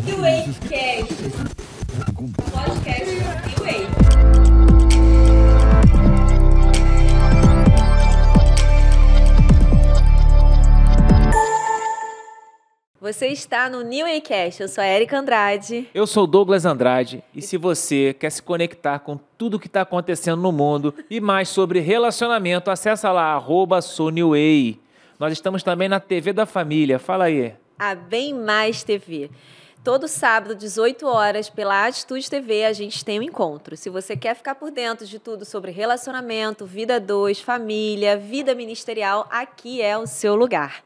New Age Cast, podcast New Age. Você está no New Age Cast. Eu sou a Erika Andrade. Eu sou o Douglas Andrade. E se você quer se conectar com tudo o que está acontecendo no mundo e mais sobre relacionamento, acessa lá, @souneway. Nós estamos também na TV da Família. Fala aí. A Bem Mais TV. Todo sábado, 18 horas, pela Atitude TV, a gente tem um encontro. Se você quer ficar por dentro de tudo sobre relacionamento, vida a dois, família, vida ministerial, aqui é o seu lugar.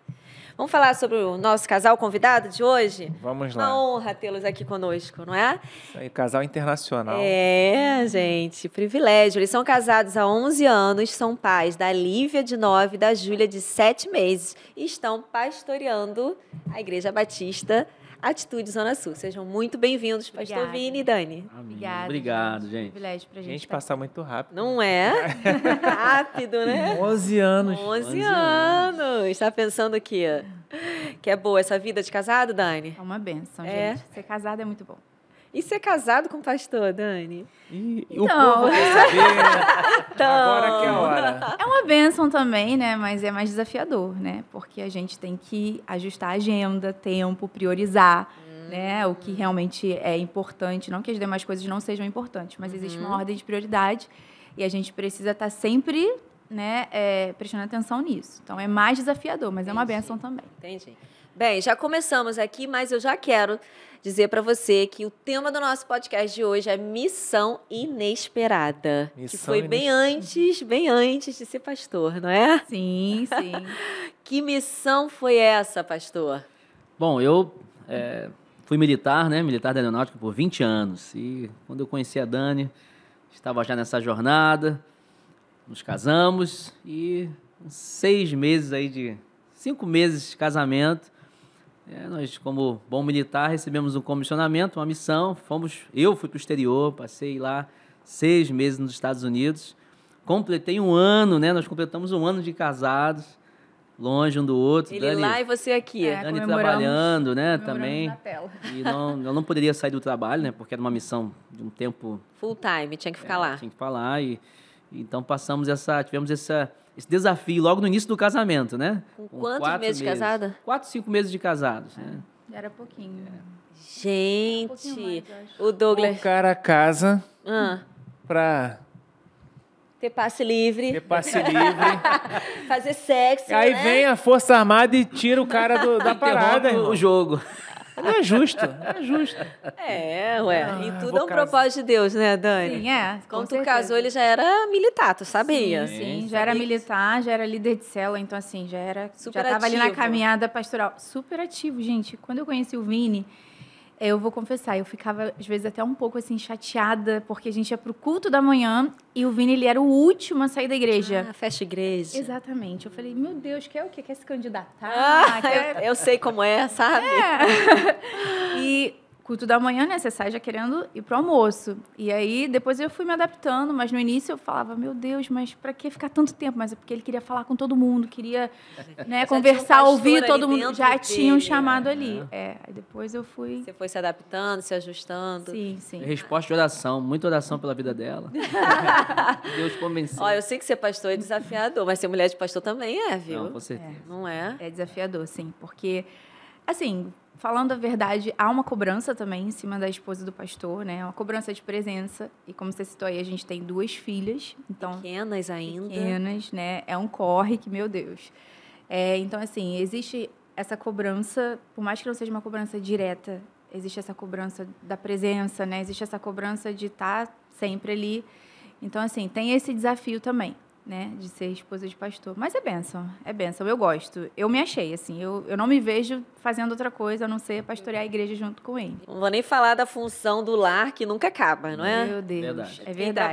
Vamos falar sobre o nosso casal convidado de hoje? Vamos lá. Uma honra tê-los aqui conosco, não é? Isso aí, casal internacional. É, gente, privilégio. Eles são casados há 11 anos, são pais da Lívia, de 9, e da Júlia, de 7 meses. E estão pastoreando a Igreja Batista Atitude Zona Sul. Sejam muito bem-vindos, pastor Obrigada. Vini e Dani. Obrigada. Obrigado, gente. Privilégio pra gente. Gente, passar muito rápido. Não é? Rápido, né? 11 anos. 11 anos. Está pensando que é boa essa vida de casado, Dani? É uma benção, É? gente. Ser casado é muito bom. E ser casado com pastor, Dani? E o Então. povo quer saber. Agora que é a hora. É uma benção também, né? Mas é mais desafiador, né? Porque a gente tem que ajustar a agenda, tempo, priorizar, né? O que realmente é importante. Não que as demais coisas não sejam importantes, mas existe uma ordem de prioridade e a gente precisa estar sempre, né, prestando atenção nisso. Então, é mais desafiador, mas é uma benção também. Entendi. Bem, já começamos aqui, mas eu já quero dizer para você que o tema do nosso podcast de hoje é Missão Inesperada. Que Missão foi bem antes de ser pastor, não é? Sim, sim. Que missão foi essa, pastor? Bom, eu fui militar, né? Militar da Aeronáutica por 20 anos. E quando eu conheci a Dani, estava já nessa jornada, nos casamos e 5 meses de casamento, nós, como bom militar, recebemos um comissionamento, uma missão. Eu fui para o exterior, passei lá 6 meses nos Estados Unidos. Completei um ano, né? Nós completamos um ano de casados, longe um do outro. Ele Dani, lá e você aqui. É. Dani Comemoramos- trabalhando, né? Comemoramos Também. na tela. E eu não poderia sair do trabalho, né? Porque era uma missão de um tempo. Full time, tinha que ficar lá. Tinha que falar. E então tivemos esse desafio logo no início do casamento, né? Com quantos meses de casada? 4, 5 meses de casados, né? Já era pouquinho. Gente, pouquinho mais, eu acho. o Douglas... O cara casa Ah, pra ter passe livre, ter passe livre. fazer sexo, Aí né? vem a Força Armada e tira o cara da parada, Interrompe irmão. o jogo. Não é justo, é justo. E tudo vou é um casar. propósito de Deus, né, Dani? Sim, Quando tu certeza. casou, ele já era militar, tu sabia? Sim, já era militar, já era líder de célula, então assim, Super já estava ali na ativo. caminhada pastoral. Super ativo, gente. Quando eu conheci o Vini, eu vou confessar, eu ficava às vezes até um pouco assim chateada, porque a gente ia pro culto da manhã e o Vini, ele era o último a sair da igreja. Festa igreja. Exatamente. Eu falei, meu Deus, quer o quê? Quer se candidatar? Eu sei como é, sabe? E culto da manhã, né? Você sai já querendo ir pro almoço. E aí, depois eu fui me adaptando, mas no início eu falava, meu Deus, mas pra que ficar tanto tempo? Mas é porque ele queria falar com todo mundo, queria, né, conversar, tinha um ouvir pastor todo ali mundo. dentro Já tinha um dele, chamado ali. Aí depois eu fui... Você foi se adaptando, se ajustando. Sim, sim. Resposta de oração, muita oração pela vida dela. Deus convenceu. Ó, eu sei que ser pastor é desafiador, mas ser mulher de pastor também é, viu? Não, com certeza. Não é? É desafiador, sim, porque, assim, falando a verdade, há uma cobrança também em cima da esposa do pastor, né? Uma cobrança de presença. E como você citou aí, a gente tem 2 filhas, então... Pequenas ainda. Pequenas, né? É um corre que, meu Deus. Então, assim, existe essa cobrança, por mais que não seja uma cobrança direta, existe essa cobrança da presença, né? Existe essa cobrança de estar sempre ali. Então, assim, tem esse desafio também, né? De ser esposa de pastor. Mas é bênção, eu gosto. Eu me achei, assim, eu não me vejo fazendo outra coisa a não ser pastorear a igreja junto com ele. Não vou nem falar da função do lar, que nunca acaba, não é? Meu Deus, Verdade. é Quem verdade.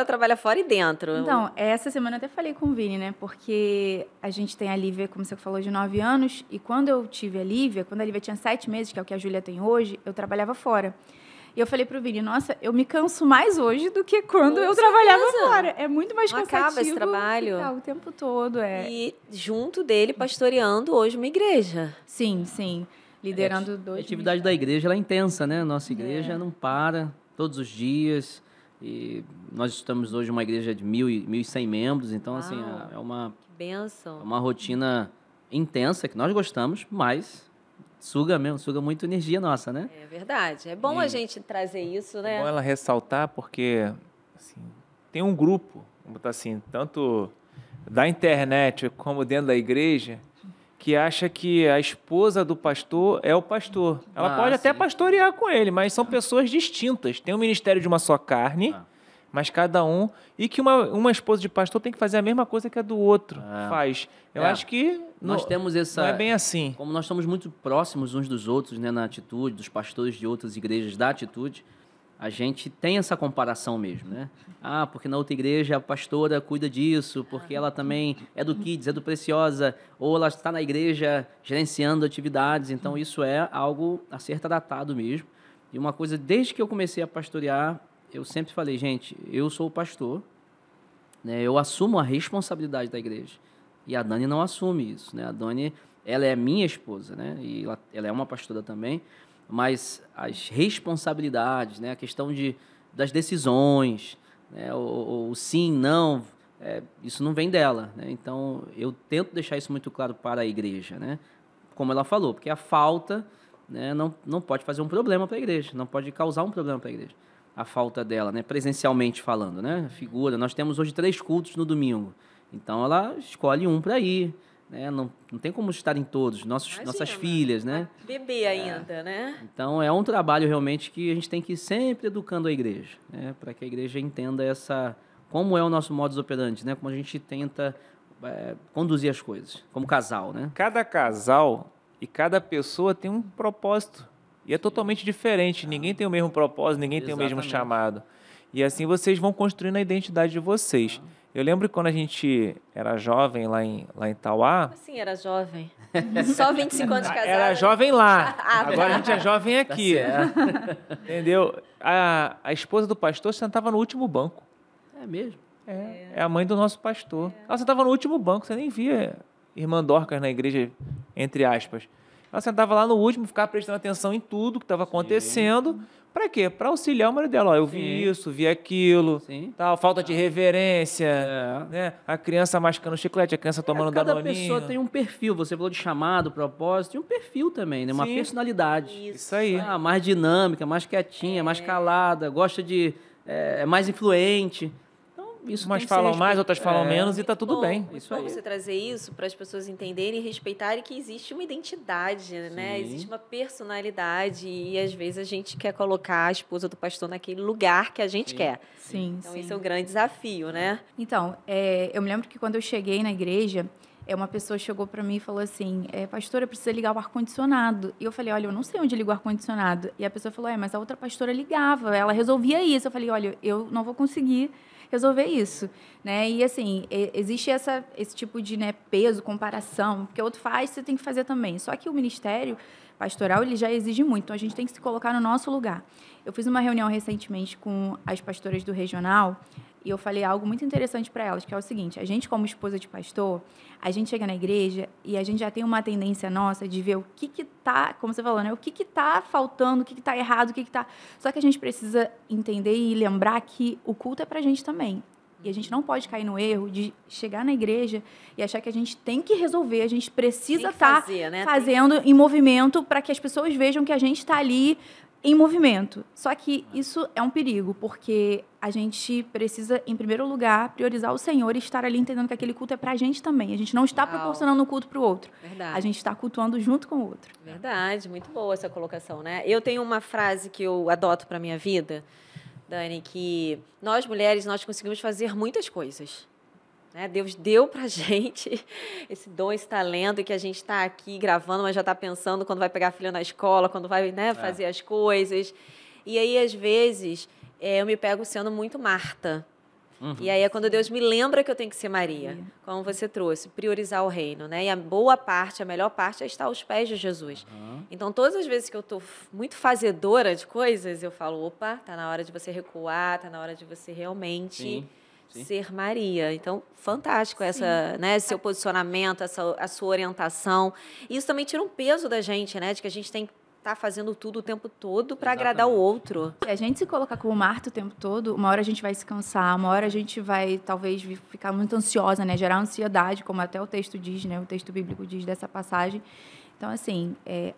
trabalha fora e dentro. Então, essa semana eu até falei com o Vini, né? Porque a gente tem a Lívia, como você falou, de 9 anos. E quando eu tive a Lívia, quando a Lívia tinha 7 meses, que é o que a Júlia tem hoje, eu trabalhava fora. E eu falei pro Vini, nossa, eu me canso mais hoje do que quando eu trabalhava fora. É muito mais Não cansativo. acaba esse trabalho. ficar o tempo todo, E junto dele, pastoreando hoje uma igreja. Sim, sim. liderando A dois atividade da igreja ela é intensa, né? Nossa igreja não para todos os dias. E nós estamos hoje uma igreja de 1.100 membros, então assim, Uau. é uma Bênção. rotina intensa que nós gostamos, mas suga muito energia nossa, né? É verdade. É bom a gente trazer isso, É né? bom ela ressaltar porque assim, tem um grupo, vamos botar assim, tanto da internet como dentro da igreja, que acha que a esposa do pastor é o pastor. Ela pode até sim. pastorear com ele, mas são pessoas distintas. Tem um ministério de uma só carne, mas cada um... E que uma esposa de pastor tem que fazer a mesma coisa que a do outro faz. Eu acho que nós temos essa... não é bem assim. Como nós estamos muito próximos uns dos outros, né, na atitude, dos pastores de outras igrejas da atitude, a gente tem essa comparação mesmo, né? Ah, porque na outra igreja a pastora cuida disso, porque ela também é do Kids, é do Preciosa, ou ela está na igreja gerenciando atividades. Então, isso é algo a ser tratado mesmo. E uma coisa, desde que eu comecei a pastorear, eu sempre falei, gente, eu sou o pastor, né? Eu assumo a responsabilidade da igreja. E a Dani não assume isso, né? A Dani, ela é minha esposa, né? E ela é uma pastora também, mas as responsabilidades, né? A questão das decisões, né? O sim, não, isso não vem dela, né? Então, eu tento deixar isso muito claro para a igreja, né? Como ela falou, porque a falta, né, não pode fazer um problema para a igreja, não pode causar um problema para a igreja. A falta dela, né? Presencialmente falando, né? Figura. Nós temos hoje 3 cultos no domingo. Então, ela escolhe um para ir, né? Não tem como estar em todos, nossas Imagina, filhas, né? Bebê ainda, né? Então, é um trabalho realmente que a gente tem que ir sempre educando a igreja, né? Para que a igreja entenda como é o nosso modus operandi, né? Como a gente tenta conduzir as coisas, como casal, né? Cada casal e cada pessoa tem um propósito. E é totalmente diferente. Ninguém tem o mesmo propósito, ninguém tem o mesmo Exatamente. chamado. E assim vocês vão construindo a identidade de vocês. Eu lembro que quando a gente era jovem lá em Tauá, Assim, era jovem. Só 25 anos de casada. era jovem lá. Ah, tá. Agora a gente é jovem aqui. certo. Entendeu? A esposa do pastor sentava no último banco. É mesmo. É a mãe do nosso pastor. Ela sentava no último banco, você nem via irmã Dorcas na igreja, entre aspas. Ela sentava lá no último, ficava prestando atenção em tudo que estava acontecendo. Para quê? Para auxiliar o marido dela. Ó, eu vi Sim. isso, vi aquilo, Sim. tal, falta de reverência, né? A criança mascando chiclete, a criança tomando Cada danoninho. pessoa tem um perfil. Você falou de chamado, propósito, e um perfil também, né? Uma Sim. personalidade. Isso aí. Ah, mais dinâmica, mais quietinha, mais calada, gosta de... é mais influente. Então, isso Umas tem que ser falam mais, respeitado. outras falam menos e tá tudo Bom, bem. muito Isso bom aí. você trazer isso para as pessoas entenderem e respeitarem que existe uma identidade, né? Sim. Existe uma personalidade e às vezes a gente quer colocar a esposa do pastor naquele lugar que a gente quer. Sim, Então sim. esse é um grande desafio, né? Então, eu me lembro que quando eu cheguei na igreja, uma pessoa chegou para mim e falou assim, pastora, precisa ligar o ar-condicionado. E eu falei, olha, eu não sei onde liga o ar-condicionado. E a pessoa falou, mas a outra pastora ligava, ela resolvia isso. Eu falei, olha, eu não vou conseguir resolver isso, né? E assim, existe esse tipo de, né, peso, comparação, porque o outro faz, você tem que fazer também. Só que o ministério pastoral, ele já exige muito, então a gente tem que se colocar no nosso lugar. Eu fiz uma reunião recentemente com as pastoras do regional e eu falei algo muito interessante para elas, que é o seguinte, a gente como esposa de pastor, a gente chega na igreja e a gente já tem uma tendência nossa de ver o que tá, como você falou, né? O que tá faltando, o que tá errado, o que tá... Só que a gente precisa entender e lembrar que o culto é pra gente também. E a gente não pode cair no erro de chegar na igreja e achar que a gente tem que resolver, a gente precisa estar fazer, né? fazendo em movimento para que as pessoas vejam que a gente está ali em movimento. Só que isso é um perigo, porque a gente precisa, em primeiro lugar, priorizar o Senhor e estar ali entendendo que aquele culto é para a gente também. A gente não está Uau. proporcionando o culto para o outro. Verdade. A gente está cultuando junto com o outro. Verdade, muito boa essa colocação, né? Eu tenho uma frase que eu adoto para minha vida, Dani, que nós mulheres, nós conseguimos fazer muitas coisas. Né? Deus deu pra gente esse dom, esse talento, e que a gente está aqui gravando, mas já está pensando quando vai pegar a filha na escola, quando vai, né, fazer as coisas. E aí, às vezes, eu me pego sendo muito Marta. E aí é quando Deus me lembra que eu tenho que ser Maria, como você trouxe, priorizar o reino, né? E a boa parte, a melhor parte é estar aos pés de Jesus. Então, todas as vezes que eu estou muito fazedora de coisas, eu falo, opa, tá na hora de você recuar, tá na hora de você realmente ser Maria. Então, fantástico essa, né, seu posicionamento, a sua orientação. Isso também tira um peso da gente, né? De que a gente tem que estar fazendo tudo o tempo todo para agradar o outro. Se a gente se colocar como Marta o tempo todo, uma hora a gente vai se cansar, uma hora a gente vai, talvez, ficar muito ansiosa, né? Gerar ansiedade, como até o texto diz, né? O texto bíblico diz dessa passagem. Então, assim,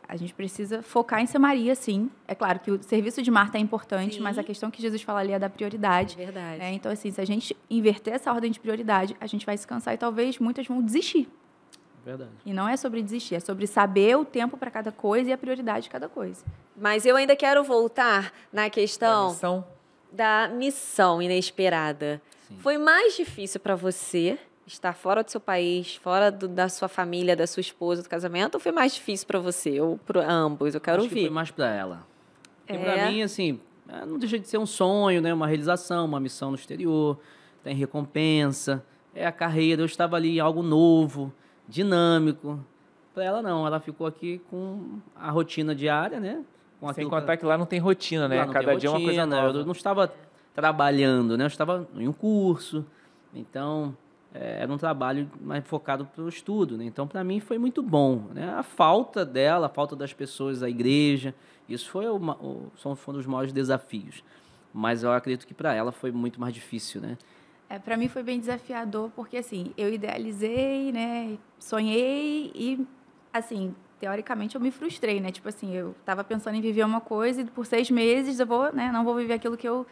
a gente precisa focar em ser Maria, sim. É claro que o serviço de Marta é importante, mas a questão que Jesus fala ali é da prioridade. É verdade. Né? Então, assim, se a gente inverter essa ordem de prioridade, a gente vai se cansar e talvez muitas vão desistir. Verdade. E não é sobre desistir, é sobre saber o tempo para cada coisa e a prioridade de cada coisa. Mas eu ainda quero voltar na questão Missão. da missão inesperada. Sim. Foi mais difícil para você estar fora do seu país, fora da sua família, da sua esposa, do casamento, ou foi mais difícil para você? Ou para ambos? Eu quero Acho que ouvir. foi mais para ela. Porque É? para mim, assim, não deixa de ser um sonho, né? Uma realização, uma missão no exterior, tem recompensa, é a carreira. Eu estava ali em algo novo, dinâmico. Para ela, não. Ela ficou aqui com a rotina diária, né? Com Sem aquilo contar que lá não tem rotina, né? lá não Cada tem dia é uma coisa rotina, nova. eu não estava trabalhando, né? Eu estava em um curso. Então, era um trabalho mais focado para o estudo, né? Então, para mim, foi muito bom, né? A falta dela, a falta das pessoas, da igreja, isso foi foi um dos maiores desafios. Mas eu acredito que para ela foi muito mais difícil, né? Para mim foi bem desafiador, porque, assim, eu idealizei, né? Sonhei e, assim, teoricamente eu me frustrei, né? Tipo assim, eu estava pensando em viver uma coisa e por 6 meses eu vou, né? Não vou viver aquilo que eu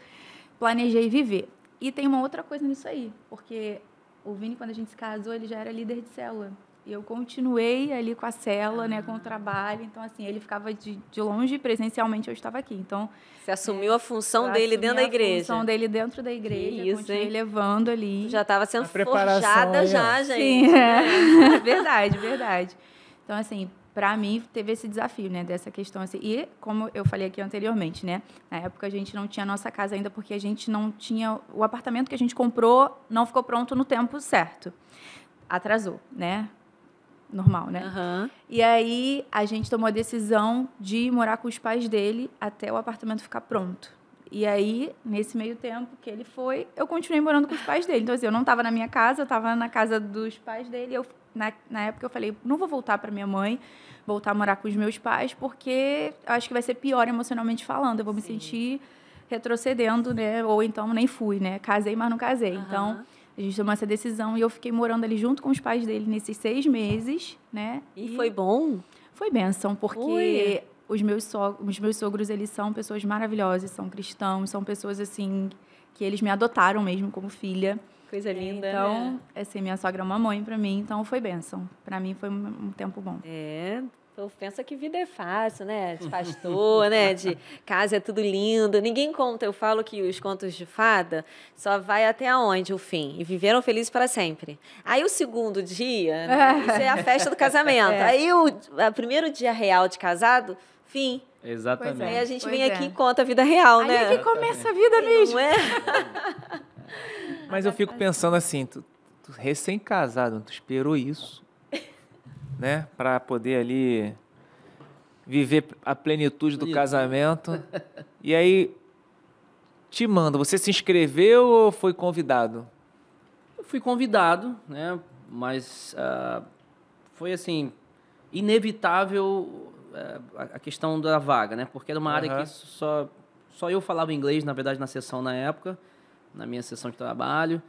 planejei viver. E tem uma outra coisa nisso aí, porque o Vini, quando a gente se casou, ele já era líder de célula. E eu continuei ali com a célula, né, com o trabalho. Então, assim, ele ficava de longe, presencialmente eu estava aqui. Então, Você assumiu a função eu dele dentro da assumi igreja. a função dele dentro da igreja. Que isso, continuei hein? levando ali. Já estava sendo A preparação forjada aí, ó. já, gente. Sim, é. Verdade, verdade. Então, assim, para mim, teve esse desafio, né, dessa questão, assim. E, como eu falei aqui anteriormente, né, na época a gente não tinha a nossa casa ainda, porque a gente não tinha... O apartamento que a gente comprou não ficou pronto no tempo certo. Atrasou, né? Normal, né? Aham. E aí, a gente tomou a decisão de morar com os pais dele até o apartamento ficar pronto. E aí, nesse meio tempo que ele foi, eu continuei morando com os pais dele. Então, assim, eu não estava na minha casa, eu estava na casa dos pais dele. Eu, na época, eu falei, não vou voltar para minha mãe, voltar a morar com os meus pais, porque eu acho que vai ser pior emocionalmente falando. Eu vou me sentir retrocedendo, né? Ou então, nem fui, né? Casei, mas não casei. Então, a gente tomou essa decisão e eu fiquei morando ali junto com os pais dele nesses 6 meses, né? E foi bom? Foi bênção, porque Foi. os meus sogros, eles são pessoas maravilhosas, são cristãos, são pessoas, assim, que eles me adotaram mesmo como filha. Coisa linda, Então, né? assim, minha sogra é uma mãe para mim, então foi bênção. Para mim foi um tempo bom. É, eu penso que vida é fácil, né? De pastor, né? De casa é tudo lindo. Ninguém conta. Eu falo que os contos de fada só vai até onde o fim. E viveram felizes para sempre. Aí o segundo dia, né? Isso é a festa do casamento. Aí o primeiro dia real de casado, fim. Exatamente. Pois Aí a gente Pois vem é. aqui e conta a vida real, Aí né? é que começa a vida mesmo. Não é? Mas eu fico pensando assim, tu recém-casado, tu esperou isso, né? Para poder ali viver a plenitude do casamento. E aí, te mando, você se inscreveu ou foi convidado? Eu fui convidado, né? Mas foi assim inevitável a questão da vaga, né? Porque era uma área que só eu falava inglês, na verdade, na sessão na época, na minha sessão de trabalho.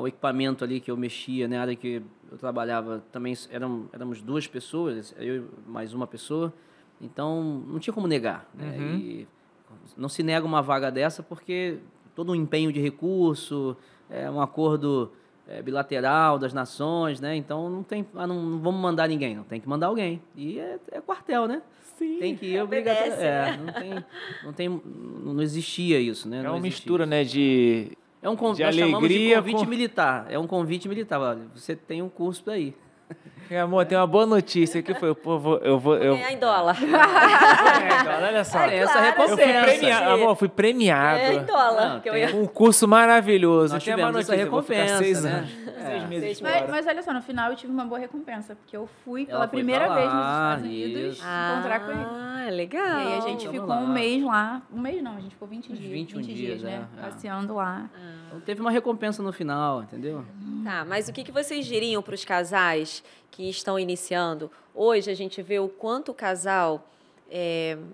O equipamento ali que eu mexia, né? A área que eu trabalhava também éramos 2 pessoas, eu e mais uma pessoa. Então não tinha como negar, né? E não se nega uma vaga dessa porque todo um empenho de recurso, um acordo bilateral das nações, né? Então não vamos mandar ninguém, não tem que mandar alguém. E é quartel, né? Sim. Tem que ir Obedece, não existia isso, né? É Não uma existia mistura, isso. né, de Nós chamamos de alegria convite com... militar. É um convite militar. Olha, você tem um curso para ir. Meu amor, tem uma boa notícia que foi, pô, eu vou Ganhar em dólar. olha só. É, Essa claro, Eu fui recompensa. premiado, amor, fui premiado. É em dólar. Não, que eu tem- ia... Um curso maravilhoso. Nós Tem uma tivemos essa notícia, eu vou ficar recompensa, 6 né? anos. 6 meses Seis fora. Mas olha só, no final eu tive uma boa recompensa, porque eu fui Ela pela foi primeira pra vez nos lá, Estados Unidos isso. encontrar com ele. Ah, legal. E aí a gente Vamos ficou lá. um mês lá. Um mês não, a gente ficou 20 Uns dias. 21 dias, né? é. Passeando lá. Então, teve uma recompensa no final, entendeu? Tá, mas o que vocês diriam para os casais que estão iniciando? Hoje a gente vê o quanto o casal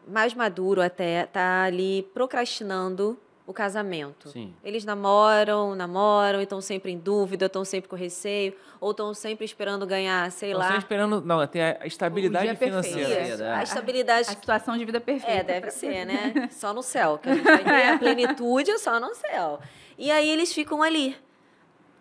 mais maduro até está ali procrastinando o casamento. Sim. Eles namoram, e estão sempre em dúvida, estão sempre com receio, ou estão sempre esperando ganhar, sei Não, lá. sempre esperando, não, tem a estabilidade O dia perfeito. financeira. Isso, é. a estabilidade. A situação de vida perfeita. Deve ser, né? Só no céu. Que a gente vai ter a plenitude é só no céu. E aí eles ficam ali.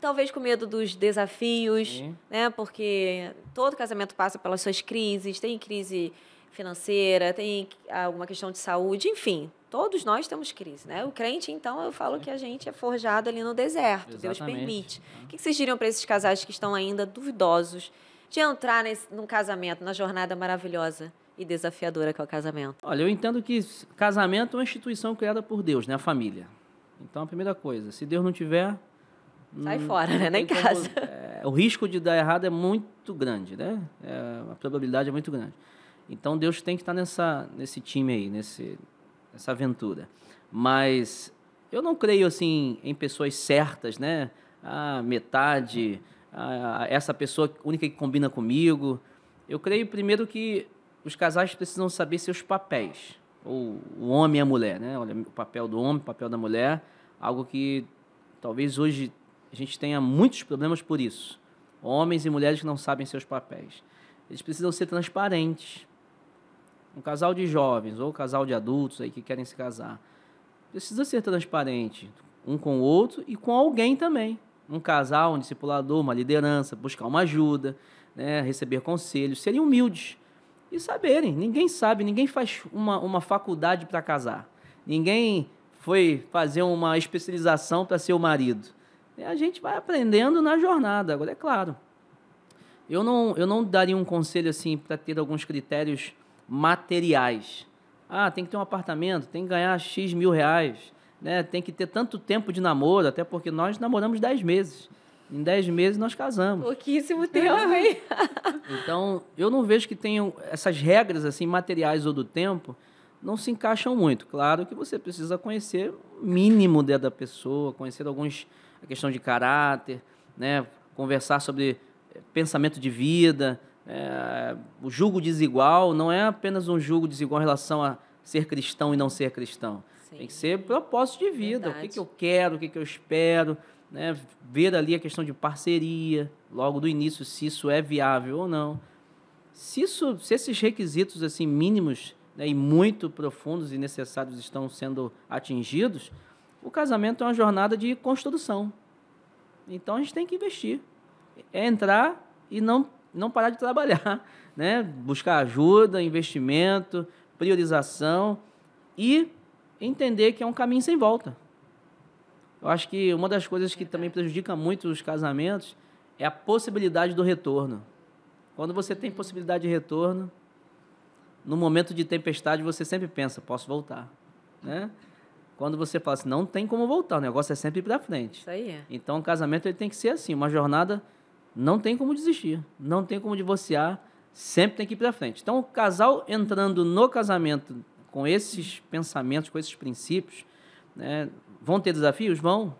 Talvez com medo dos desafios, Sim. né? Porque todo casamento passa pelas suas crises. Tem crise financeira, tem alguma questão de saúde, enfim. Todos nós temos crise, né? O crente, então, eu falo que a gente é forjado ali no deserto. Deus Exatamente. permite. O que vocês diriam para esses casais que estão ainda duvidosos de entrar num casamento, na jornada maravilhosa e desafiadora que é o casamento? Olha, eu entendo que casamento é uma instituição criada por Deus, né? A família. Então, a primeira coisa, se Deus não tiver... Sai fora, né? não Nem em tem casa. o risco de dar errado é muito grande, né? A probabilidade é muito grande. Então, Deus tem que estar nesse time aí, nessa aventura. Mas eu não creio, assim, em pessoas certas, né? Metade, essa pessoa única que combina comigo. Eu creio, primeiro, que os casais precisam saber seus papéis. Ou o homem e a mulher, né? Olha, o papel do homem, o papel da mulher. Algo que talvez hoje a gente tenha muitos problemas por isso. Homens e mulheres que não sabem seus papéis. Eles precisam ser transparentes. Um casal de jovens ou um casal de adultos aí que querem se casar precisa ser transparente um com o outro e com alguém também. Um casal, um discipulador, uma liderança, buscar uma ajuda, né, receber conselhos, serem humildes e saberem. Ninguém sabe, ninguém faz uma faculdade para casar. Ninguém foi fazer uma especialização para ser o marido. A gente vai aprendendo na jornada. Agora, é claro, eu não daria um conselho assim para ter alguns critérios materiais. Tem que ter um apartamento, tem que ganhar X mil reais, né? Tem que ter tanto tempo de namoro, até porque nós namoramos 10 meses. Em 10 meses nós casamos. Pouquíssimo tempo, hein? Então, eu não vejo que tenham essas regras assim materiais ou do tempo, não se encaixam muito. Claro que você precisa conhecer o mínimo da pessoa, conhecer a questão de caráter, né? Conversar sobre pensamento de vida. O julgo desigual não é apenas um julgo desigual em relação a ser cristão e não ser cristão. Sim. Tem que ser propósito de vida. Verdade. O que eu quero, o que eu espero, né? Ver ali a questão de parceria, logo do início, se isso é viável ou não. Se esses requisitos assim mínimos, né, e muito profundos e necessários estão sendo atingidos, o casamento é uma jornada de construção. Então a gente tem que investir. É entrar e não parar de trabalhar, né? Buscar ajuda, investimento, priorização e entender que é um caminho sem volta. Eu acho que uma das coisas que também prejudica muito os casamentos é a possibilidade do retorno. Quando você tem possibilidade de retorno, no momento de tempestade você sempre pensa, posso voltar, né? Quando você fala assim, não tem como voltar, o negócio é sempre ir para frente. Isso aí. Então, o casamento ele tem que ser assim, uma jornada, não tem como desistir, não tem como divorciar, sempre tem que ir para frente. Então, o casal entrando no casamento com esses pensamentos, com esses princípios, né, vão ter desafios? Vão.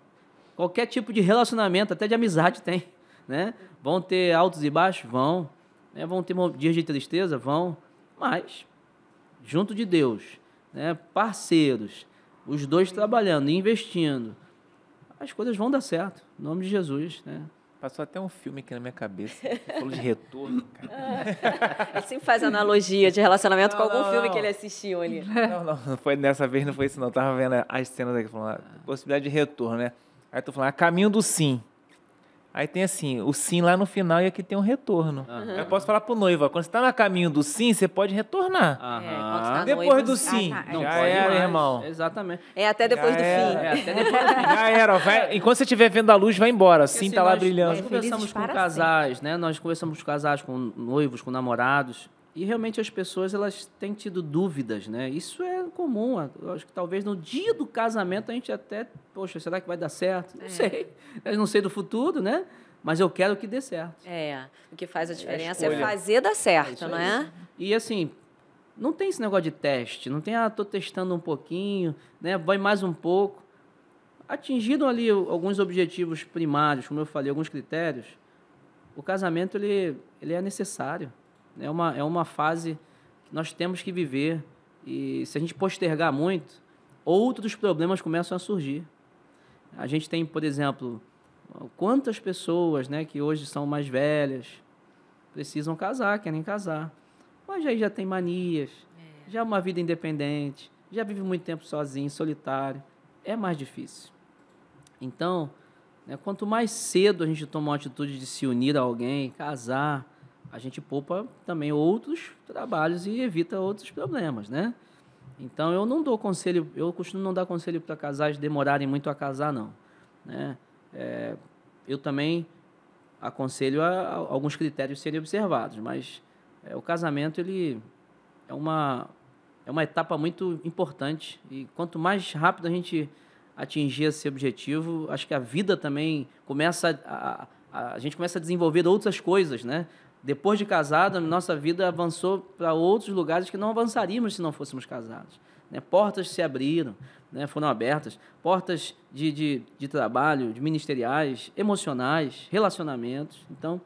Qualquer tipo de relacionamento, até de amizade tem, né? Vão ter altos e baixos? Vão. Né? Vão ter dias de tristeza? Vão. Mas, junto de Deus, né, parceiros, os dois trabalhando e investindo, as coisas vão dar certo, em nome de Jesus, né? Passou até um filme aqui na minha cabeça. Falou de retorno, cara. Ele sempre faz analogia de relacionamento Não, com algum não, filme não. que ele assistiu ali. Não foi dessa vez, não foi isso não. Eu tava vendo as cenas aqui, falando, possibilidade de retorno, né? Aí tu falando, caminho do sim. Aí tem assim, o sim lá no final e aqui tem um retorno. Aí eu posso falar pro noivo, ó, quando você tá no caminho do sim, você pode retornar. Quando está a Depois noiva. do sim, Ah, tá. Não já pode era, mais. irmão. Exatamente. É até depois Já do era. fim. É, até depois do fim. Já era, vai. Enquanto você estiver vendo a luz, vai embora. Porque, Sim, assim, tá lá nós brilhando. conversamos Felizes com para casais, né? Nós conversamos com casais, com noivos, com namorados. E realmente as pessoas elas têm tido dúvidas, né? Isso é comum. Eu acho que talvez no dia do casamento a gente até, poxa, será que vai dar certo? Não sei. Eu não sei do futuro, né? Mas eu quero que dê certo. É, o que faz a diferença é escolha. fazer dar certo, isso não aí. é? E assim, não tem esse negócio de teste, não tem, tô testando um pouquinho, né? Vai mais um pouco. Atingiram ali alguns objetivos primários, como eu falei, alguns critérios, o casamento ele é necessário. É uma fase que nós temos que viver. E se a gente postergar muito, outros problemas começam a surgir. A gente tem, por exemplo, quantas pessoas, né, que hoje são mais velhas, precisam casar, querem casar. Mas aí já tem manias, já é uma vida independente, já vive muito tempo sozinho, solitário. É mais difícil. Então, né, quanto mais cedo a gente toma uma atitude de se unir a alguém, casar, a gente poupa também outros trabalhos e evita outros problemas, né? Então, eu não dou conselho, eu costumo não dar conselho para casais demorarem muito a casar, não, né? Eu também aconselho a alguns critérios serem observados, mas o casamento ele é uma etapa muito importante e quanto mais rápido a gente atingir esse objetivo, acho que a vida também começa a gente começa a desenvolver outras coisas, né? Depois de casado, a nossa vida avançou para outros lugares que não avançaríamos se não fôssemos casados, né? Portas se abriram, né? Foram abertas, portas de trabalho, de ministeriais, emocionais, relacionamentos. Então,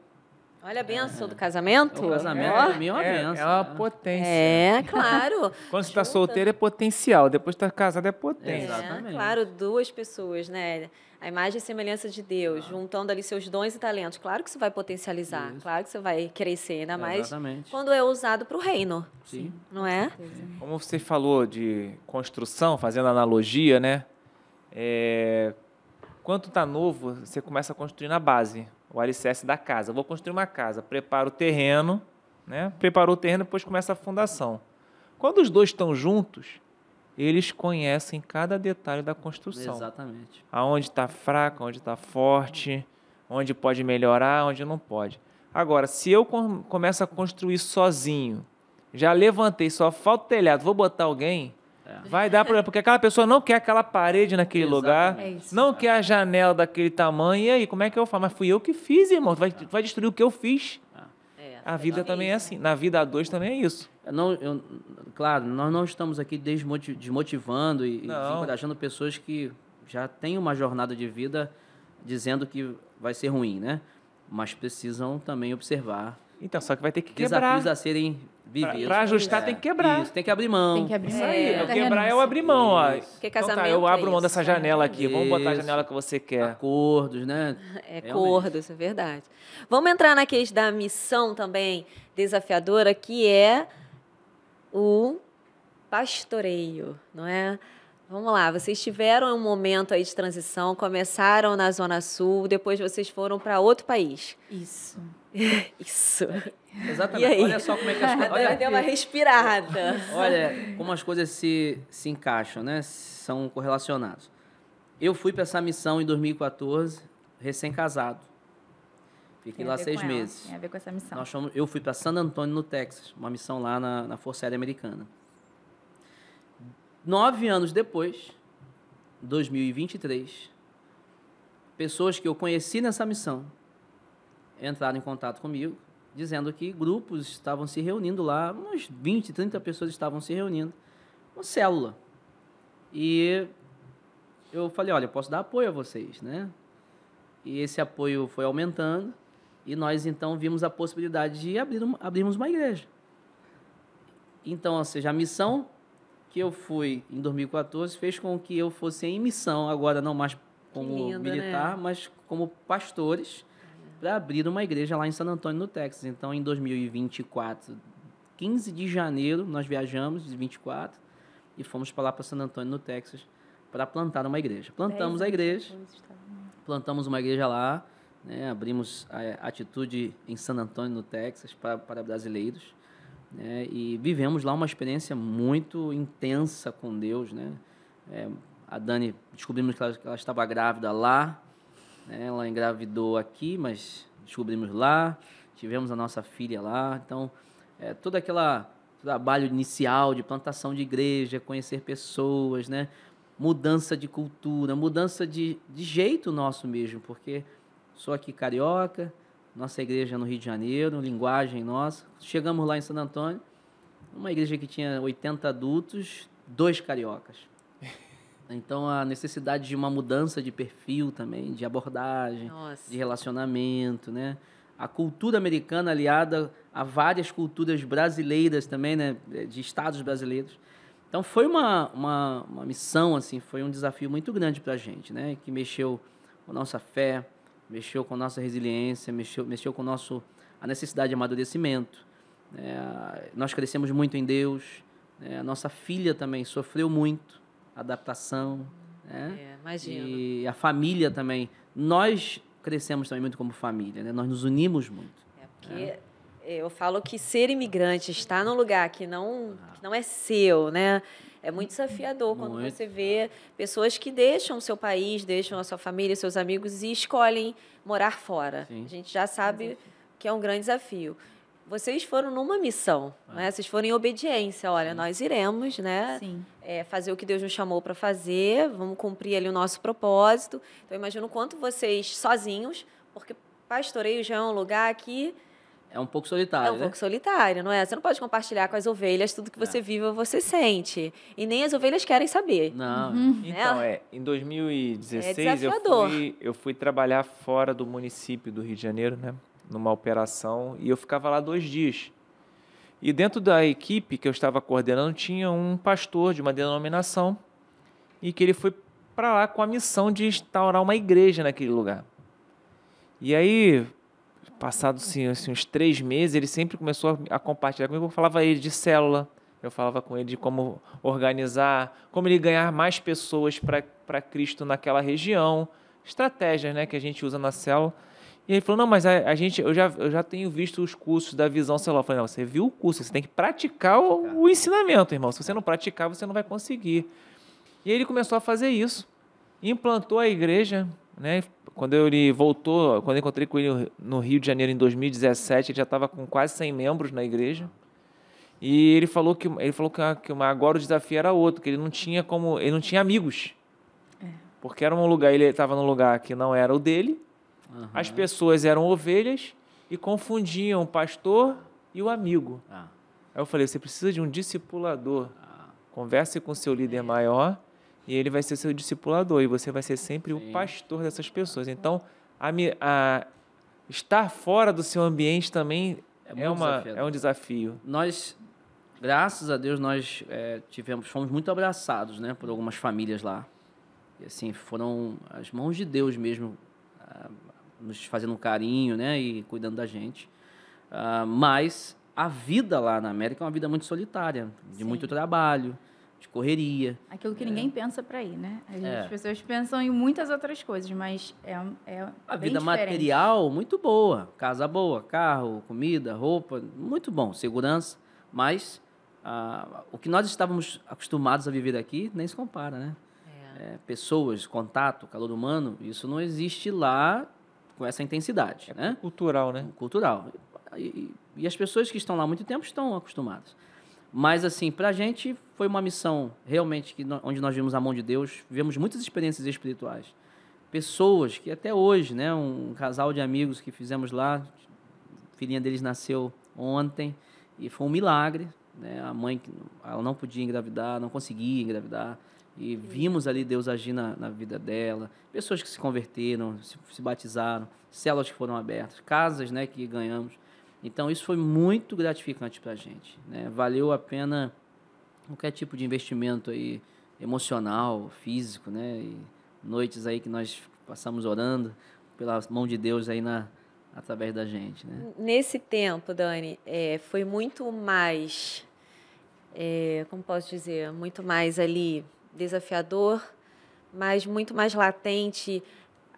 Olha a benção do casamento. o casamento Ó. para mim é uma benção. É uma né? potência. É, claro. Quando você está solteiro é potencial, depois que está casado é potência. Exatamente. Claro, duas pessoas, né? A imagem e semelhança de Deus, juntando ali seus dons e talentos. Claro que isso vai potencializar, claro que você vai crescer, ainda mais Exatamente. quando é usado para o reino, Sim. não é? Como você falou de construção, fazendo analogia, né? Quando está novo, você começa a construir na base, o alicerce da casa. Eu vou construir uma casa, preparo o terreno, né? Preparou o terreno, depois começa a fundação. Quando os dois estão juntos, eles conhecem cada detalhe da construção. Exatamente. Aonde está fraco, onde está forte, onde pode melhorar, onde não pode. Agora, se eu começo a construir sozinho, já levantei, só falta o telhado, vou botar alguém, vai dar problema, porque aquela pessoa não quer aquela parede naquele lugar, É isso. não quer a janela daquele tamanho, e aí, como é que eu faço? Mas fui eu que fiz, irmão, tu vai destruir o que eu fiz. A vida também é assim, na vida a dois também é isso. Claro, nós não estamos aqui desmotivando e Não. desencorajando pessoas que já têm uma jornada de vida dizendo que vai ser ruim, né? Mas precisam também observar Então, só que vai ter que quebrar. desafios a serem vividos. Pra ajustar, tem que quebrar. Isso, tem que abrir mão. Tem que abrir Isso mão. aí, da quebrar é o renúncia. abrir mão, ó. Isso. Porque Então casamento tá, eu abro é mão isso. dessa janela aqui, vamos botar a Isso. janela que você quer. Acordos, né? É Realmente. cordo, isso é verdade. Vamos entrar na questão da missão também desafiadora, que é o pastoreio, não é? Vamos lá, vocês tiveram um momento aí de transição, começaram na Zona Sul, depois vocês foram para outro país. Isso. Isso. Exatamente. E aí? Olha só como é que as coisas... Agora deu uma respirada. Olha como as coisas se encaixam, né? São correlacionadas. Eu fui para essa missão em 2014, recém-casado. Fiquei Tem a lá ver 6 com ela, meses. Tem a ver com essa missão. Eu fui para San Antonio, no Texas, uma missão lá na Força Aérea Americana. 9 anos depois, 2023, pessoas que eu conheci nessa missão entraram em contato comigo, dizendo que grupos estavam se reunindo lá, umas 20, 30 pessoas estavam se reunindo, uma célula. E eu falei, olha, eu posso dar apoio a vocês, né? E esse apoio foi aumentando, e nós então vimos a possibilidade de abrirmos uma igreja. Então, ou seja, a missão que eu fui em 2014 fez com que eu fosse em missão, agora não mais como lindo, militar, né? mas como pastores, para abrir uma igreja lá em San Antonio, no Texas. Então, em 2024, 15 de janeiro, nós viajamos, de 24, e fomos para lá, para San Antonio, no Texas, para plantar uma igreja. Plantamos a igreja, plantamos uma igreja lá, né, abrimos a Atitude em San Antonio, no Texas, para brasileiros. né? E vivemos lá uma experiência muito intensa com Deus, né? A Dani, descobrimos que ela estava grávida lá, né? Ela engravidou aqui, mas descobrimos lá, tivemos a nossa filha lá. Então, todo aquele trabalho inicial de plantação de igreja, conhecer pessoas, né? Mudança de cultura, mudança de jeito nosso mesmo, porque sou aqui carioca, nossa igreja é no Rio de Janeiro, linguagem nossa. Chegamos lá em Santo Antônio, uma igreja que tinha 80 adultos, 2 cariocas. Então, a necessidade de uma mudança de perfil também, de abordagem, Nossa. de relacionamento, né? A cultura americana aliada a várias culturas brasileiras também, né? De estados brasileiros. Então, foi uma missão, assim, foi um desafio muito grande para a gente, né? Que mexeu com a nossa fé, mexeu com a nossa resiliência, mexeu com a necessidade de amadurecimento. Nós crescemos muito em Deus, né? A nossa filha também sofreu muito adaptação, né? Imagino. E a família também. Nós crescemos também muito como família, né? Nós nos unimos muito. Porque eu falo que ser imigrante, estar num lugar que não é seu, né? É muito desafiador quando você vê pessoas que deixam o seu país, deixam a sua família, seus amigos e escolhem morar fora. Sim. A gente já sabe que é um grande desafio. Vocês foram numa missão, né? Vocês foram em obediência. Olha, nós iremos, né? Sim. Fazer o que Deus nos chamou para fazer, vamos cumprir ali o nosso propósito. Então, eu imagino o quanto vocês sozinhos, porque pastoreio já é um lugar que É um pouco solitário, é um né? pouco solitário, não é? Você não pode compartilhar com as ovelhas tudo que você vive ou você sente. E nem as ovelhas querem saber. Não. Então, em 2016, desafiador. eu fui trabalhar fora do município do Rio de Janeiro, né? Numa operação, e eu ficava lá 2 dias. E dentro da equipe que eu estava coordenando, tinha um pastor de uma denominação, e que ele foi para lá com a missão de instaurar uma igreja naquele lugar. E aí, passados assim, uns 3 meses, ele sempre começou a compartilhar comigo. Eu falava a ele de célula, eu falava com ele de como organizar, como ele ganhar mais pessoas para Cristo naquela região, estratégias, né, que a gente usa na célula. E ele falou, não, mas eu já tenho visto os cursos da visão celular. Eu falei, não, você viu o curso, você tem que praticar o ensinamento, irmão. Se você não praticar, você não vai conseguir. E aí ele começou a fazer isso, implantou a igreja, né? Quando ele voltou, quando eu encontrei com ele no Rio de Janeiro em 2017, ele já estava com quase 100 membros na igreja. E ele falou que agora o desafio era outro, que ele não tinha amigos. Porque era um lugar, ele estava num lugar que não era o dele. As pessoas eram ovelhas e confundiam o pastor e o amigo. Aí eu falei, você precisa de um discipulador. Converse com o seu líder maior e ele vai ser seu discipulador. E você vai ser sempre o pastor dessas pessoas. Então, estar fora do seu ambiente também é um desafio. Nós, graças a Deus, fomos muito abraçados, né, por algumas famílias lá. E assim, foram as mãos de Deus mesmo, nos fazendo um carinho, né, e cuidando da gente. Mas a vida lá na América é uma vida muito solitária, de muito trabalho, de correria. Aquilo que ninguém pensa para ir, né? As pessoas pensam em muitas outras coisas, mas A bem vida diferente. material, muito boa. Casa boa, carro, comida, roupa, muito bom. Segurança. Mas o que nós estávamos acostumados a viver aqui nem se compara, né? Pessoas, contato, calor humano, isso não existe lá com essa intensidade, né? Cultural, né? Cultural. E as pessoas que estão lá há muito tempo estão acostumadas. Mas, assim, para a gente foi uma missão realmente onde nós vimos a mão de Deus, vivemos muitas experiências espirituais. Pessoas que até hoje, né, um casal de amigos que fizemos lá, a filhinha deles nasceu ontem e foi um milagre, né? A mãe, ela não podia engravidar, não conseguia engravidar. E vimos ali Deus agir na vida dela, pessoas que se converteram, se batizaram, células que foram abertas, casas, né, que ganhamos. Então, isso foi muito gratificante para a gente, né? Valeu a pena qualquer tipo de investimento aí, emocional, físico, né? E noites aí que nós passamos orando pela mão de Deus aí através da gente, né? Nesse tempo, Dani, foi muito mais, como posso dizer, muito mais ali desafiador, mas muito mais latente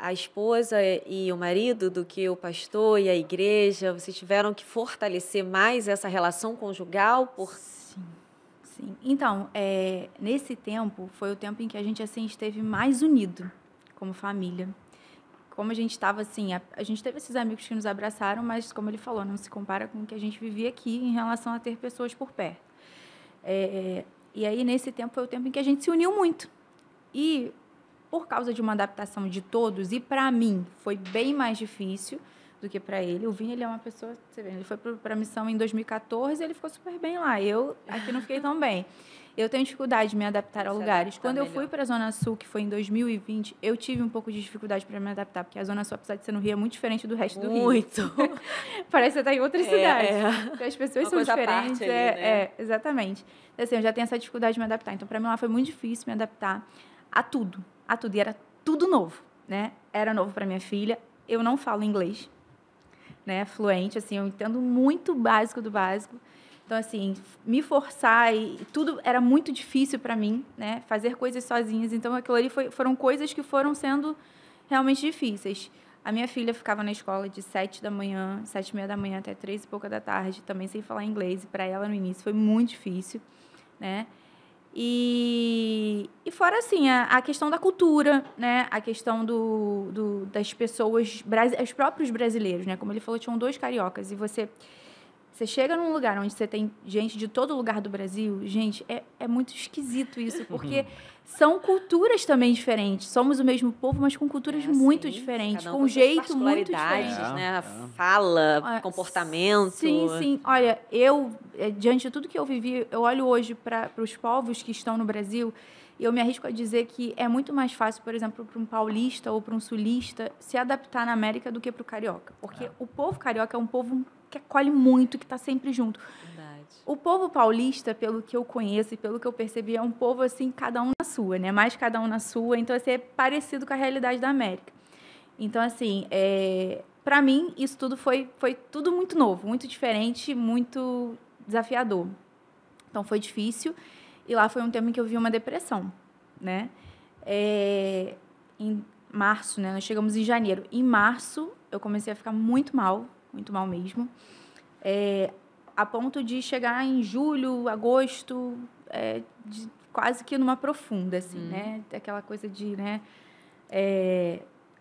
a esposa e o marido do que o pastor e a igreja? Vocês tiveram que fortalecer mais essa relação conjugal? Sim. Então, nesse tempo, foi o tempo em que a gente, assim, esteve mais unido como família. Como a gente estava, assim, a gente teve esses amigos que nos abraçaram, mas, como ele falou, não se compara com o que a gente vivia aqui em relação a ter pessoas por perto. E aí, nesse tempo, foi o tempo em que a gente se uniu muito. E, por causa de uma adaptação de todos, e para mim, foi bem mais difícil do que para ele. O Vini, ele é uma pessoa, você vê, ele foi para a missão em 2014 e ele ficou super bem lá. Eu aqui não fiquei tão bem. Eu tenho dificuldade de me adaptar a lugares. Quando eu fui para a Zona Sul, que foi em 2020, eu tive um pouco de dificuldade para me adaptar, porque a Zona Sul, apesar de ser no Rio, é muito diferente do resto do Rio. Muito. Parece que você está em outra cidade. Porque as pessoas Uma são coisa à diferentes. parte ali, né? Exatamente. Então, assim, eu já tenho essa dificuldade de me adaptar. Então, para mim lá foi muito difícil me adaptar a tudo. A tudo. E era tudo novo, né? Era novo para minha filha. Eu não falo inglês, né? Fluente, assim, eu entendo muito básico do básico. Então, assim, me forçar e tudo era muito difícil para mim, né? Fazer coisas sozinhas. Então, aquilo ali foram coisas que foram sendo realmente difíceis. A minha filha ficava na escola de 7h30 da manhã até 3 e pouca da tarde, também sem falar inglês. E para ela, no início, foi muito difícil, né? E fora, assim, a questão da cultura, né? A questão das pessoas, os próprios brasileiros, né? Como ele falou, tinham 2 cariocas. E você chega num lugar onde você tem gente de todo lugar do Brasil, gente, é muito esquisito isso, porque são culturas também diferentes. Somos o mesmo povo, mas com culturas muito diferentes, com um jeito muito diferente. Né? Fala, comportamento. Sim. Olha, diante de tudo que eu vivi, eu olho hoje para os povos que estão no Brasil e eu me arrisco a dizer que é muito mais fácil, por exemplo, para um paulista ou para um sulista se adaptar na América do que para o carioca. Porque o povo carioca é um povo que acolhe muito, que está sempre junto. Verdade. O povo paulista, pelo que eu conheço e pelo que eu percebi, é um povo, assim, cada um na sua, né? Mais cada um na sua. Então, assim, é parecido com a realidade da América. Então, assim, para mim, isso tudo foi tudo muito novo, muito diferente, muito desafiador. Então, foi difícil. E lá foi um tempo em que eu vi uma depressão, né? Em março, né? Nós chegamos em janeiro. Em março, eu comecei a ficar muito mal mesmo, a ponto de chegar em julho, agosto, quase que numa profunda, assim, né? Aquela coisa de, né,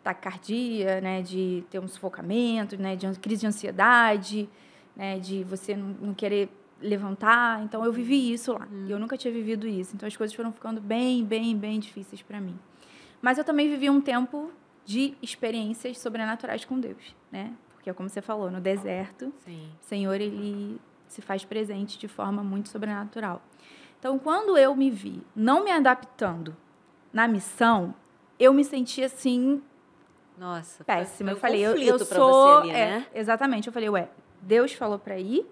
taquicardia, né, de ter um sufocamento, né, de crise de ansiedade, né, de você não querer levantar. Então, eu vivi isso lá. E eu nunca tinha vivido isso. Então, as coisas foram ficando bem, bem, bem difíceis para mim. Mas eu também vivi um tempo de experiências sobrenaturais com Deus, né? Porque, como você falou, no deserto, o Senhor, ele se faz presente de forma muito sobrenatural. Então, quando eu me vi não me adaptando na missão, eu me senti, assim, nossa, péssima. Foi Eu falei, conflito eu pra sou... você ali, né? Exatamente. Eu falei, Deus falou para ir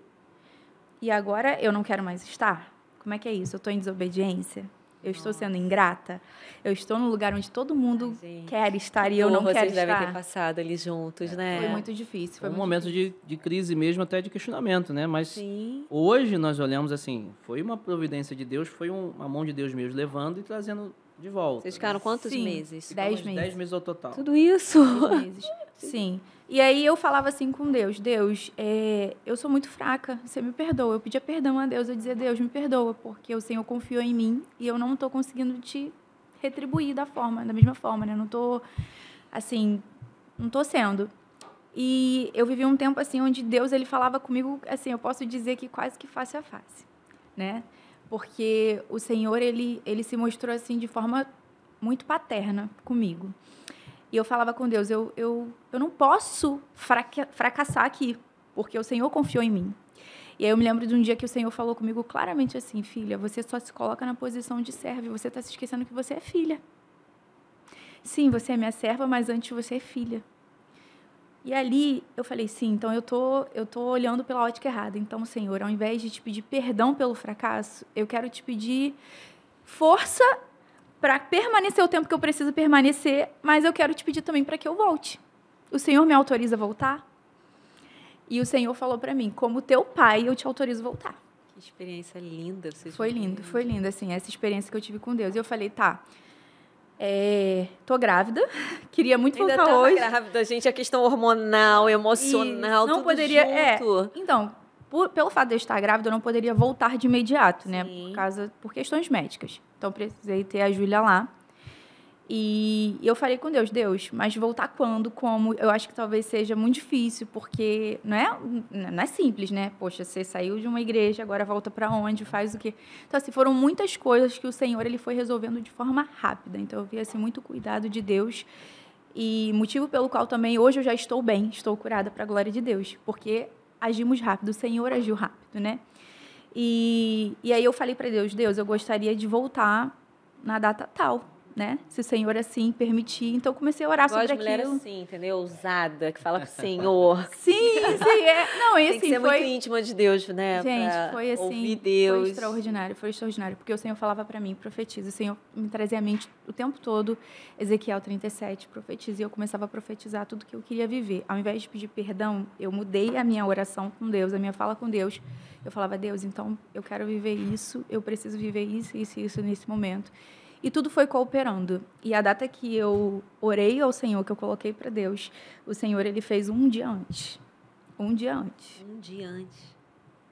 e agora eu não quero mais estar? Como é que é isso? Eu estou em desobediência? Eu estou sendo ingrata? Eu estou num lugar onde todo mundo quer estar e eu não quero estar? Vocês devem ter passado ali juntos, né? Foi muito difícil. Foi um momento de crise mesmo, até de questionamento, né? Mas hoje nós olhamos assim, foi uma providência de Deus, foi uma mão de Deus mesmo levando e trazendo de volta. Vocês ficaram quantos meses? 10 meses. 10 meses ao total. Tudo isso? 10 meses. Sim. E aí eu falava assim com Deus, eu sou muito fraca, você me perdoa. Eu pedia perdão a Deus, eu dizia, Deus, me perdoa, porque o Senhor confiou em mim e eu não estou conseguindo te retribuir da mesma forma, né? Não estou, assim, não estou sendo. E eu vivi um tempo, assim, onde Deus, ele falava comigo, assim, eu posso dizer que quase que face a face, né? Porque o Senhor, ele se mostrou, assim, de forma muito paterna comigo. E eu falava com Deus, eu não posso fracassar aqui, porque o Senhor confiou em mim. E aí eu me lembro de um dia que o Senhor falou comigo claramente assim, filha, você só se coloca na posição de serva e você está se esquecendo que você é filha. Sim, você é minha serva, mas antes você é filha. E ali eu falei, sim, então eu tô olhando pela ótica errada. Então, Senhor, ao invés de te pedir perdão pelo fracasso, eu quero te pedir força para permanecer o tempo que eu preciso permanecer, mas eu quero te pedir também para que eu volte. O Senhor me autoriza a voltar? E o Senhor falou para mim, como teu pai, eu te autorizo a voltar. Que experiência linda. Foi lindo, assim, essa experiência que eu tive com Deus. E eu falei, tá, Tô grávida, queria muito Ainda voltar tava hoje. grávida, gente, a questão hormonal, emocional, não tudo poderia, junto. então, pelo fato de eu estar grávida, eu não poderia voltar de imediato, né? Sim. Por questões médicas. Então, precisei ter a Júlia lá. E eu falei com Deus, mas voltar quando, como? Eu acho que talvez seja muito difícil, porque não é simples, né? Poxa, você saiu de uma igreja, agora volta para onde, faz o quê? Então, assim, foram muitas coisas que o Senhor ele foi resolvendo de forma rápida. Então, eu vi, assim, muito cuidado de Deus. E motivo pelo qual também hoje eu já estou bem, estou curada para a glória de Deus, porque agimos rápido, o Senhor agiu rápido, né? E aí eu falei para Deus, eu gostaria de voltar na data tal, né? Se o Senhor assim permitir. Então, eu comecei a orar sobre Gosto de mulher aquilo. assim, entendeu? Ousada, que fala com o Senhor. Sim. Não, e Tem que assim, ser muito íntima de Deus, né? Gente, pra foi assim, ouvir Deus. foi extraordinário, porque o Senhor falava para mim, profetiza, o Senhor me trazia à mente o tempo todo, Ezequiel 37, profetiza, e eu começava a profetizar tudo que eu queria viver. Ao invés de pedir perdão, eu mudei a minha oração com Deus, a minha fala com Deus. Eu falava, Deus, então eu quero viver isso, eu preciso viver isso nesse momento. E tudo foi cooperando. E a data que eu orei ao Senhor, que eu coloquei para Deus, o Senhor ele fez um dia antes. Um dia antes. Um dia antes.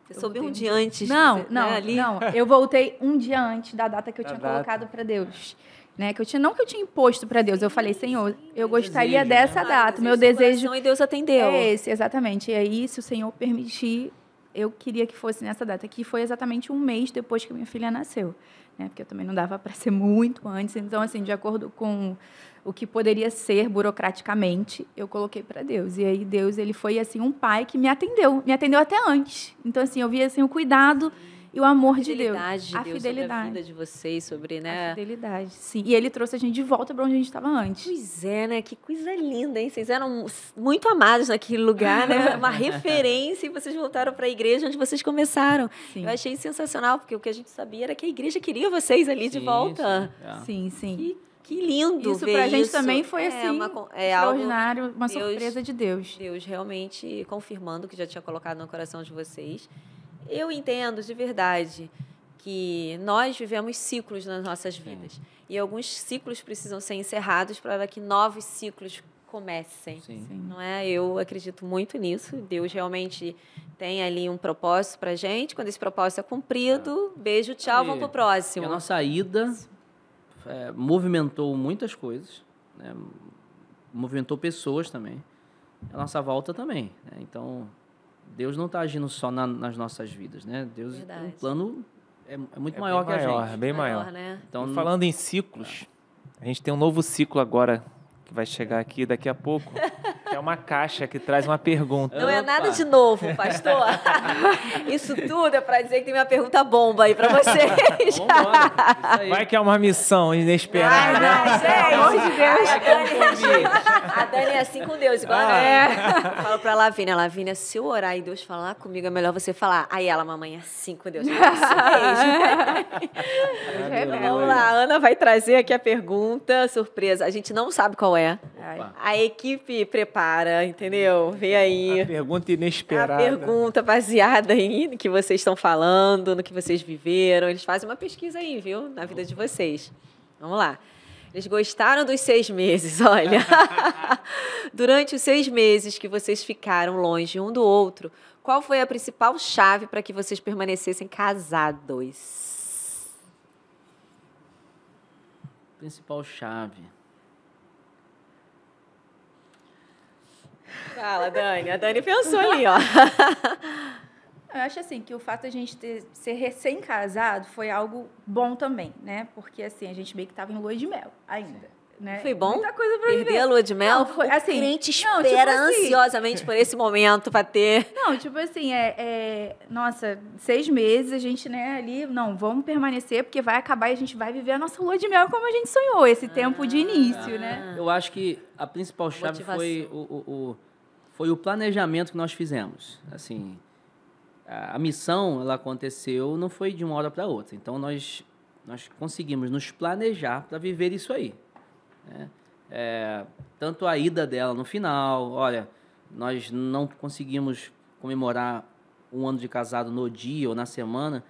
Você Eu soube voltei um dia antes? Não, que você, né, ali? não. Eu voltei um dia antes da data que eu Da tinha data. colocado para Deus. Né? Não que eu tinha imposto para Deus. Eu falei, Senhor, eu gostaria desejo, dessa Ah, data. Meu desejou o desejo coração E Deus atendeu. é esse, exatamente. E aí, se o Senhor permitir, eu queria que fosse nessa data, que foi exatamente um mês depois que minha filha nasceu. Né? Porque eu também não dava para ser muito antes. Então, assim, de acordo com o que poderia ser burocraticamente, eu coloquei para Deus. E aí, Deus, ele foi, assim, um pai que me atendeu até antes. Então, assim, eu vi, assim, o cuidado e o amor de Deus. A A fidelidade sobre a vida de vocês, sobre, A né? fidelidade, sim. E ele trouxe a gente de volta para onde a gente estava antes. Pois é, né? Que coisa linda, hein? Vocês eram muito amados naquele lugar, né? Uma referência e vocês voltaram para a igreja onde vocês começaram. Sim. Eu achei sensacional, porque o que a gente sabia era que a igreja queria vocês ali de volta. Sim, sim. Que lindo Isso ver pra gente isso. também foi assim, extraordinário, uma Deus- surpresa de Deus. Deus realmente confirmando que já tinha colocado no coração de vocês. Eu entendo de verdade que nós vivemos ciclos nas nossas vidas. E alguns ciclos precisam ser encerrados para que novos ciclos comecem. Sim. Não é? Eu acredito muito nisso. Deus realmente tem ali um propósito para gente. Quando esse propósito é cumprido, beijo, tchau, vamos pro E próximo. a nossa ida movimentou muitas coisas, né? Movimentou pessoas também. A nossa volta também, né? Então, Deus não está agindo só nas nossas vidas, né? Deus tem Verdade. um plano muito É maior bem que a maior, gente. bem maior. né? Então, E falando em ciclos, a gente tem um novo ciclo agora que vai chegar aqui daqui a pouco, que é uma caixa que traz uma pergunta. Não é Opa. nada de novo, pastor. Isso tudo é para dizer que tem uma pergunta bomba aí para vocês. Vambora, isso aí. Vai que é uma missão inesperada. Pelo amor de Deus. Convite. A Dani é assim com Deus, igual a Dani. Eu falo pra Lavínia, se eu orar e Deus falar comigo, é melhor você falar. Aí ela, mamãe, é assim com Deus. É isso mesmo. Vamos lá, a Ana vai trazer aqui a pergunta, surpresa. A gente não sabe qual é. Opa. A equipe prepara, entendeu? Vê aí. A pergunta A inesperada. pergunta baseada aí no que vocês estão falando, no que vocês viveram. Eles fazem uma pesquisa aí, viu? Na vida de vocês. Vamos lá. Eles gostaram dos 6 meses, olha. Durante os 6 meses que vocês ficaram longe um do outro, qual foi a principal chave para que vocês permanecessem casados? Principal chave. Fala, Dani. A Dani pensou ali, ó. Eu acho assim que o fato de a gente ser recém-casado foi algo bom também, né? Porque assim, a gente meio que estava em lua de mel ainda, né? Foi bom? Muita coisa pra Perder viver. a lua de mel? Não, foi O assim, crente não, espera tipo assim. ansiosamente por esse momento para ter. Não, tipo assim, nossa, 6 meses a gente, né, ali, não, vamos permanecer, porque vai acabar e a gente vai viver a nossa lua de mel como a gente sonhou, esse tempo de início, né? Eu acho que a principal chave foi foi o planejamento que nós fizemos. Assim, a missão, ela aconteceu, não foi de uma hora para outra. Então, nós conseguimos nos planejar para viver isso aí, né? Tanto a ida dela no final, olha, nós não conseguimos comemorar um ano de casado no dia ou na semana,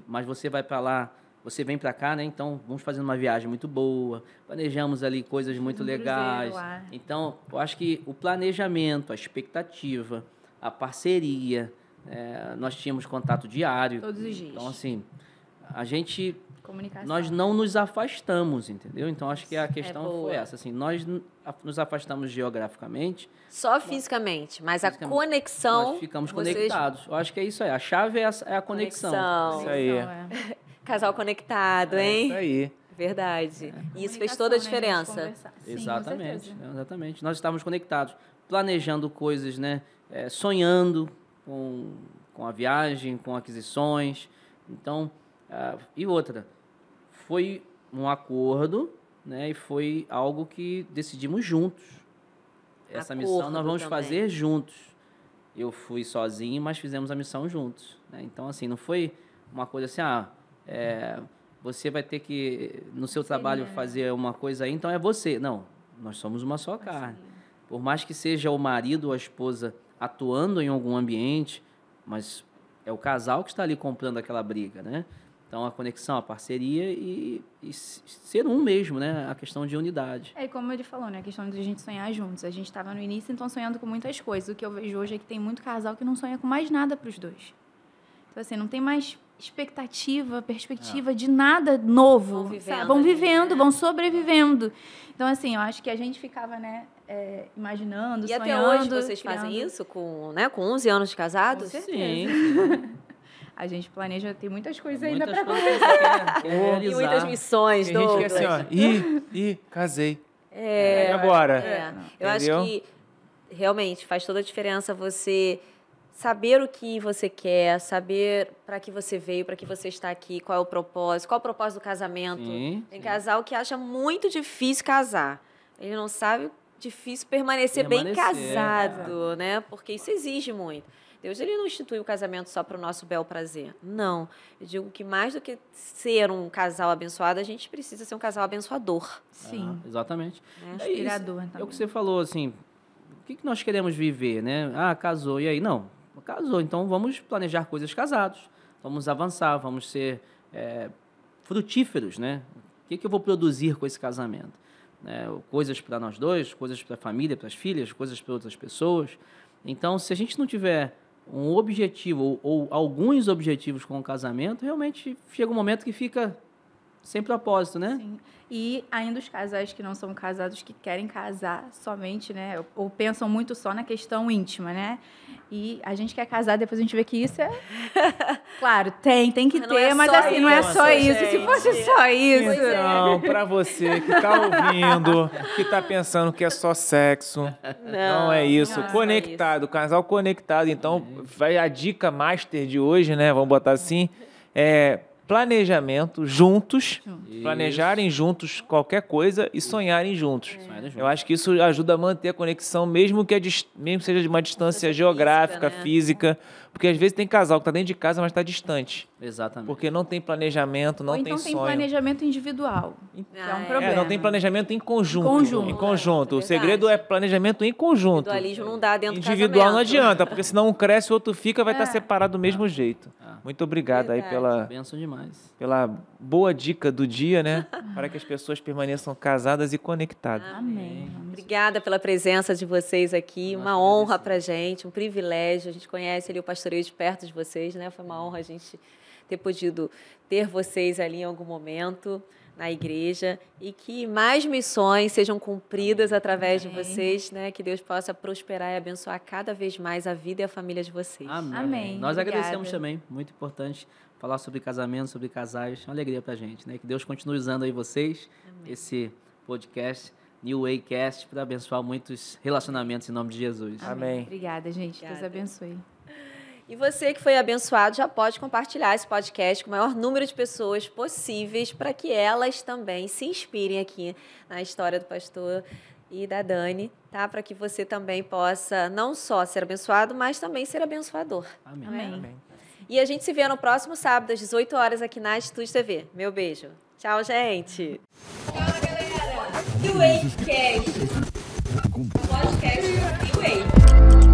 mas você vai para lá você vem para cá, né? Então, vamos fazer uma viagem muito boa, planejamos ali coisas muito legais. lá. Então, eu acho que o planejamento, a expectativa, a parceria, nós tínhamos contato diário. Todos os dias. Então, assim, a gente... Comunicação. Nós não nos afastamos, entendeu? Então, acho que a questão boa. foi essa. Assim, nós nos afastamos geograficamente, Só fisicamente, mas a Fisicamente. conexão... nós ficamos vocês- conectados. Eu acho que é isso aí. A chave é a conexão. Conexão. Isso aí. Casal conectado, É hein? isso aí. Verdade. E isso fez Comunicação, toda a né, gente? diferença. Conversar. Sim, com Exatamente, certeza. exatamente. Nós estávamos conectados, planejando coisas, né? Sonhando com a viagem, com aquisições. Então, e outra, foi um acordo, né? E foi algo que decidimos juntos. Essa missão Acordo nós vamos também. fazer juntos. Eu fui sozinho, mas fizemos a missão juntos, né? Então, assim, não foi uma coisa assim, você vai ter que, no seu trabalho, fazer uma coisa aí, então é você. Não, nós somos uma só carne. Por mais que seja o marido ou a esposa atuando em algum ambiente, mas é o casal que está ali comprando aquela briga, né? Então, a conexão, a parceria e ser um mesmo, né? A questão de unidade. É como ele falou, né? A questão de a gente sonhar juntos. A gente estava no início, então, sonhando com muitas coisas. O que eu vejo hoje é que tem muito casal que não sonha com mais nada para os dois. Então, assim, não tem mais expectativa, perspectiva de nada novo. Vão vivendo sabe? Vão ali, vivendo, né? vão sobrevivendo. Então, assim, eu acho que a gente ficava, né, imaginando, E sonhando. até hoje vocês criando. fazem isso com 11 anos de casados? Com certeza. Sim, A gente planeja, tem muitas coisas ainda muitas para coisas que você quer E realizar. muitas missões, Tem gente que é Douglas. assim, ó, casei. E agora? Eu acho Entendeu? que realmente faz toda a diferença você saber o que você quer, saber para que você veio, para que você está aqui, qual é o propósito do casamento. Sim, Tem sim. casal que acha muito difícil casar. Ele não sabe, difícil permanecer bem Permanecer, casado, né? Porque isso exige muito. Deus ele não institui o casamento só para o nosso bel prazer. Não. Eu digo que mais do que ser um casal abençoado, a gente precisa ser um casal abençoador. Sim. Exatamente. Né? É isso. Inspirador É o também. que você falou, assim, o que nós queremos viver, né? Casou, e aí? Não, casou, então vamos planejar coisas casados, vamos avançar, vamos ser frutíferos, né? O que eu vou produzir com esse casamento? Coisas para nós dois, coisas para a família, para as filhas, coisas para outras pessoas. Então, se a gente não tiver um objetivo ou alguns objetivos com o casamento, realmente chega um momento que fica sem propósito, né? Sim. E ainda os casais que não são casados, que querem casar somente, né? Ou pensam muito só na questão íntima, né? E a gente quer casar, depois a gente vê que isso é... Claro, tem que Não ter, é mas só assim, não é isso, só isso. Se gente. fosse só isso... Pois é. Então, pra você que tá ouvindo, que tá pensando que é só sexo, não é isso. não é só Conectado, casal conectado. Então, vai a dica master de hoje, né? Vamos botar assim, planejamento juntos, planejarem juntos qualquer coisa e sonharem juntos. Sonharem juntos. Eu acho que isso ajuda a manter a conexão, mesmo que mesmo seja de uma distância Distância geográfica, física, né? física, porque às vezes tem casal que tá dentro de casa, mas está distante, Exatamente. porque não tem planejamento, não Ou tem então tem sonho. planejamento individual, que é um problema. Não tem planejamento em conjunto. Conjunto. Em conjunto. É O segredo é planejamento em conjunto. Individualismo não dá dentro do Individual não casamento. adianta, porque senão um cresce, o outro fica, vai estar separado do mesmo jeito. Muito obrigado aí Verdade. Benção demais. pela boa dica do dia, né? Para que as pessoas permaneçam casadas e conectadas. Amém. Obrigada pela presença de vocês aqui. Nós Uma que honra agradecemos. pra gente, um privilégio. A gente conhece ali o pastoreio de perto de vocês, né? Foi uma honra a gente ter podido ter vocês ali em algum momento na igreja e que mais missões sejam cumpridas através de Amém. vocês, né? Que Deus possa prosperar e abençoar cada vez mais a vida e a família de vocês. Amém. Nós Obrigada. agradecemos também, muito importante falar sobre casamento, sobre casais, uma alegria pra gente, né? Que Deus continue usando aí vocês, esse podcast, New Way Cast, para abençoar muitos relacionamentos em nome de Jesus. Amém. Obrigada, gente. Deus Obrigada. abençoe. E você que foi abençoado já pode compartilhar esse podcast com o maior número de pessoas possíveis para que elas também se inspirem aqui na história do pastor e da Dani, tá? Para que você também possa não só ser abençoado, mas também ser abençoador. Amém. Amém. Amém. E a gente se vê no próximo sábado, às 18 horas, aqui na Atitude TV. Meu beijo. Tchau, gente. Fala, galera. The Way Cast. Podcast The Way.